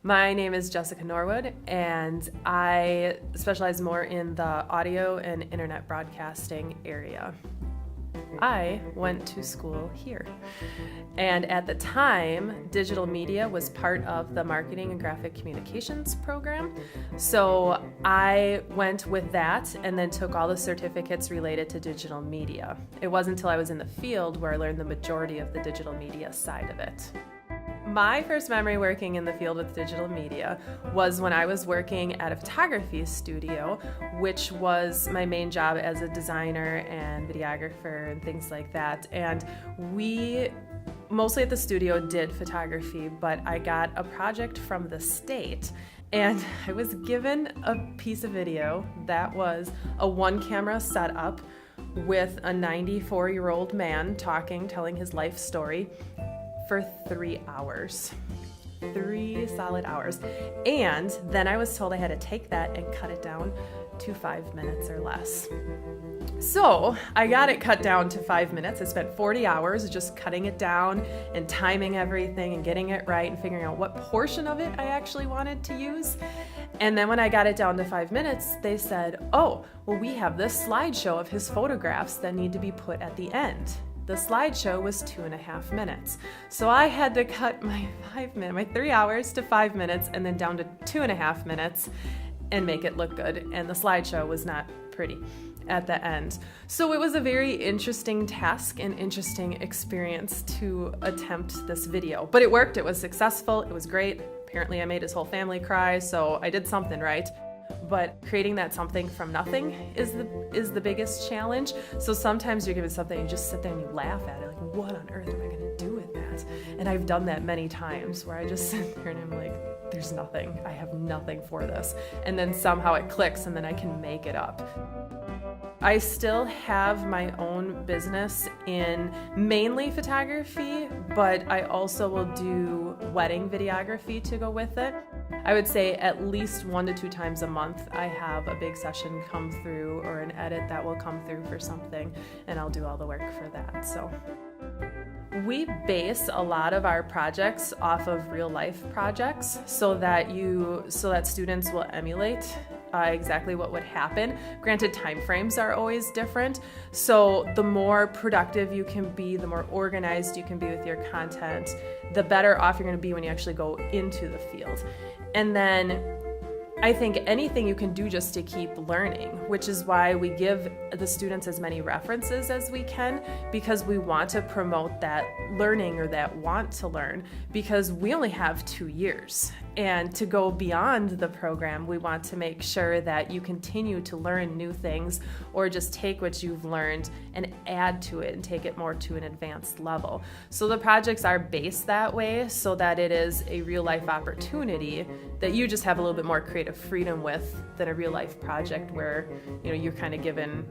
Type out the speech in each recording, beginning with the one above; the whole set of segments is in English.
My name is Jessica Norwood, and I specialize more in the audio and internet broadcasting area. I went to school here, and at the time, digital media was part of the marketing and graphic communications program. So I went with that and then took all the certificates related to digital media. It wasn't until I was in the field where I learned the majority of the digital media side of it. My first memory working in the field with digital media was when I was working at a photography studio, which was my main job as a designer and videographer and things like that. And we mostly at the studio did photography, but I got a project from the state and I was given a piece of video that was a one-camera setup with a 94-year-old man talking, telling his life story for 3 hours. 3 solid hours. And then I was told I had to take that and cut it down to 5 minutes or less. So I got it cut down to 5 minutes. I spent 40 hours just cutting it down and timing everything and getting it right and figuring out what portion of it I actually wanted to use. And then when I got it down to 5 minutes, they said, oh, well, we have this slideshow of his photographs that need to be put at the end. The slideshow was 2.5 minutes. So I had to cut my 3 hours to 5 minutes and then down to 2.5 minutes and make it look good. And the slideshow was not pretty at the end. So it was a very interesting task and interesting experience to attempt this video. But it worked, it was successful, it was great. Apparently I made his whole family cry, so I did something right. But creating that something from nothing is the biggest challenge. So sometimes you're given something, you just sit there and you laugh at it, like, what on earth am I going to do with that? And I've done that many times where I just sit there and I'm like, there's nothing. I have nothing for this. And then somehow it clicks and then I can make it up. I still have my own business in mainly photography, but I also will do wedding videography to go with it. I would say at least 1 to 2 times a month I have a big session come through or an edit that will come through for something, and I'll do all the work for that. So we base a lot of our projects off of real life projects so that students will emulate exactly what would happen. Granted, time frames are always different, so the more productive you can be, the more organized you can be with your content, the better off you're going to be when you actually go into the field. And then I think anything you can do just to keep learning, which is why we give the students as many references as we can, because we want to promote that learning or that want to learn, because we only have 2 years. And to go beyond the program, we want to make sure that you continue to learn new things or just take what you've learned and add to it and take it more to an advanced level. So the projects are based that way so that it is a real life opportunity that you just have a little bit more creative freedom with than a real life project where, you're kind of given,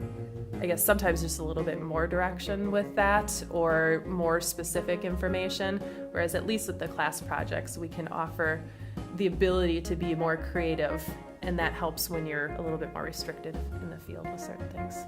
I guess, sometimes just a little bit more direction with that or more specific information, whereas at least with the class projects, we can offer the ability to be more creative, and that helps when you're a little bit more restricted in the field with certain things.